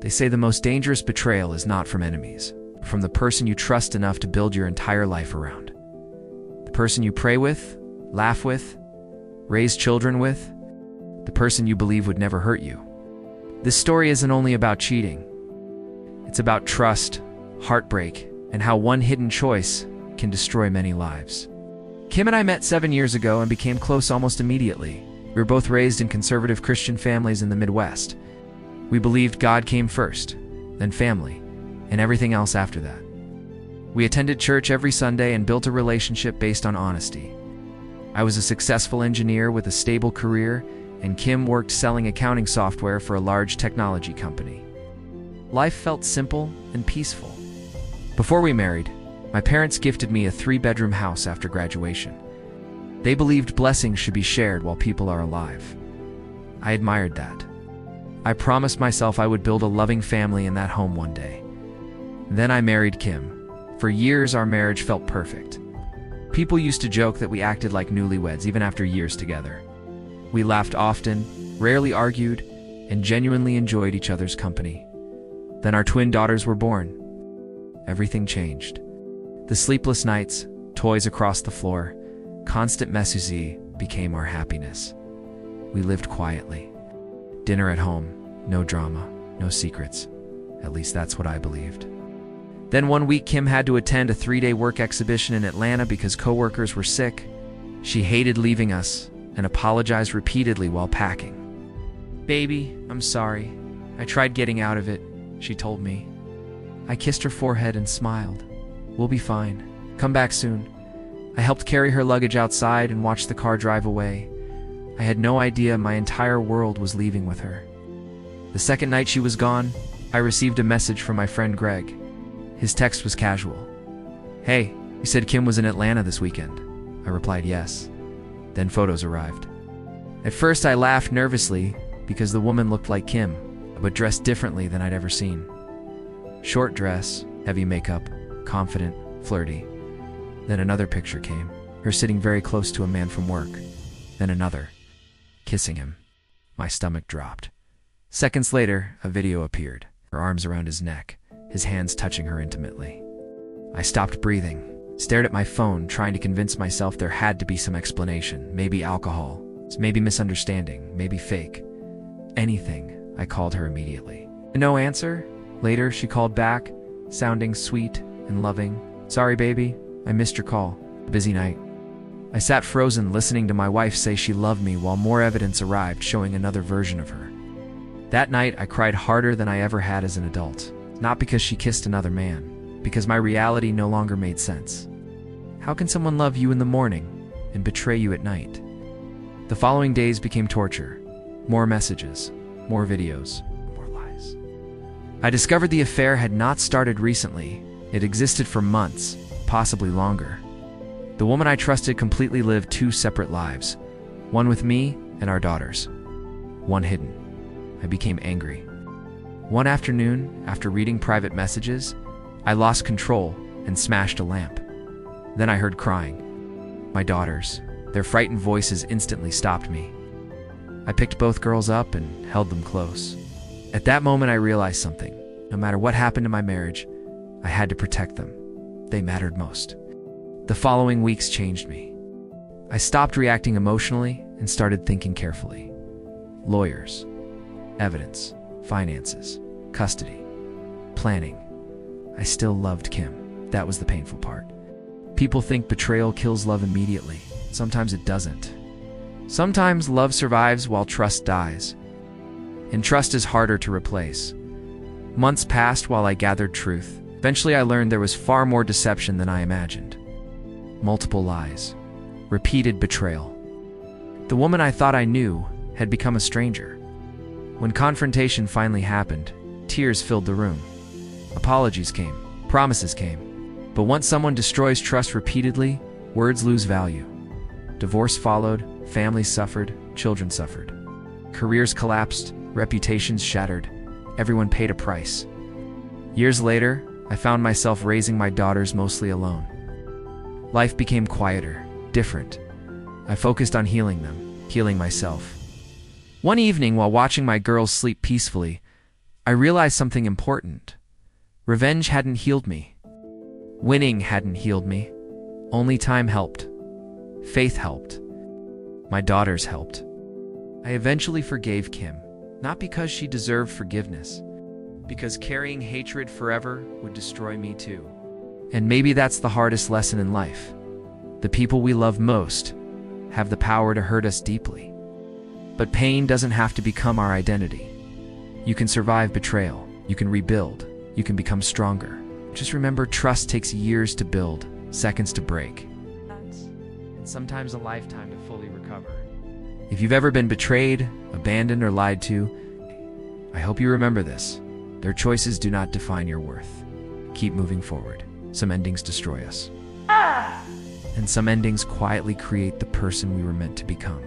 They say the most dangerous betrayal is not from enemies, but from the person you trust enough to build your entire life around. The person you pray with, laugh with, raise children with, the person you believe would never hurt you. This story isn't only about cheating. It's about trust, heartbreak, and how one hidden choice can destroy many lives. Kim and I met 7 years ago and became close almost immediately. We were both raised in conservative Christian families in the Midwest. We believed God came first, then family, and everything else after that. We attended church every Sunday and built a relationship based on honesty. I was a successful engineer with a stable career, and Kim worked selling accounting software for a large technology company. Life felt simple and peaceful. Before we married, my parents gifted me a 3-bedroom house after graduation. They believed blessings should be shared while people are alive. I admired that. I promised myself I would build a loving family in that home one day. Then I married Kim. For years, our marriage felt perfect. People used to joke that we acted like newlyweds even after years together. We laughed often, rarely argued, and genuinely enjoyed each other's company. Then our twin daughters were born. Everything changed. The sleepless nights, toys across the floor, constant messages became our happiness. We lived quietly. Dinner at home, no drama, no secrets. At least that's what I believed. Then one week, Kim had to attend a 3-day work exhibition in Atlanta because coworkers were sick. She hated leaving us and apologized repeatedly while packing. "Baby, I'm sorry. I tried getting out of it," she told me. I kissed her forehead and smiled. "We'll be fine. Come back soon." I helped carry her luggage outside and watched the car drive away. I had no idea my entire world was leaving with her. The second night she was gone, I received a message from my friend Greg. His text was casual. "Hey, you said Kim was in Atlanta this weekend." I replied yes. Then photos arrived. At first I laughed nervously because the woman looked like Kim, but dressed differently than I'd ever seen. Short dress, heavy makeup, confident, flirty. Then another picture came, her sitting very close to a man from work. Then another, kissing him. My stomach dropped. Seconds later, a video appeared, her arms around his neck, his hands touching her intimately. I stopped breathing, stared at my phone, trying to convince myself there had to be some explanation. Maybe alcohol, maybe misunderstanding, maybe fake. Anything. I called her immediately. No answer. Later, she called back, sounding sweet and loving. "Sorry, baby. I missed your call. Busy night." I sat frozen, listening to my wife say she loved me while more evidence arrived showing another version of her. That night, I cried harder than I ever had as an adult. Not because she kissed another man, because my reality no longer made sense. How can someone love you in the morning and betray you at night? The following days became torture. More messages, more videos, more lies. I discovered the affair had not started recently. It existed for months, possibly longer. The woman I trusted completely lived 2 separate lives, one with me and our daughters, one hidden. I became angry. One afternoon, after reading private messages, I lost control and smashed a lamp. Then I heard crying. My daughters, their frightened voices instantly stopped me. I picked both girls up and held them close. At that moment, I realized something. No matter what happened to my marriage, I had to protect them. They mattered most. The following weeks changed me. I stopped reacting emotionally and started thinking carefully. Lawyers, evidence, finances, custody, planning. I still loved Kim. That was the painful part. People think betrayal kills love immediately. Sometimes it doesn't. Sometimes love survives while trust dies. And trust is harder to replace. Months passed while I gathered truth. Eventually I learned there was far more deception than I imagined. Multiple lies. Repeated betrayal. The woman I thought I knew had become a stranger. When confrontation finally happened, tears filled the room. Apologies came. Promises came. But once someone destroys trust repeatedly, words lose value. Divorce followed, families suffered, children suffered. Careers collapsed, reputations shattered. Everyone paid a price. Years later, I found myself raising my daughters mostly alone. Life became quieter, different. I focused on healing them, healing myself. One evening, while watching my girls sleep peacefully, I realized something important. Revenge hadn't healed me. Winning hadn't healed me. Only time helped. Faith helped. My daughters helped. I eventually forgave Kim, not because she deserved forgiveness, because carrying hatred forever would destroy me too. And maybe that's the hardest lesson in life. The people we love most have the power to hurt us deeply. But pain doesn't have to become our identity. You can survive betrayal. You can rebuild. You can become stronger. Just remember, trust takes years to build, seconds to break, and sometimes a lifetime to fully recover. If you've ever been betrayed, abandoned, or lied to, I hope you remember this. Their choices do not define your worth. Keep moving forward. Some endings destroy us. And some endings quietly create the person we were meant to become.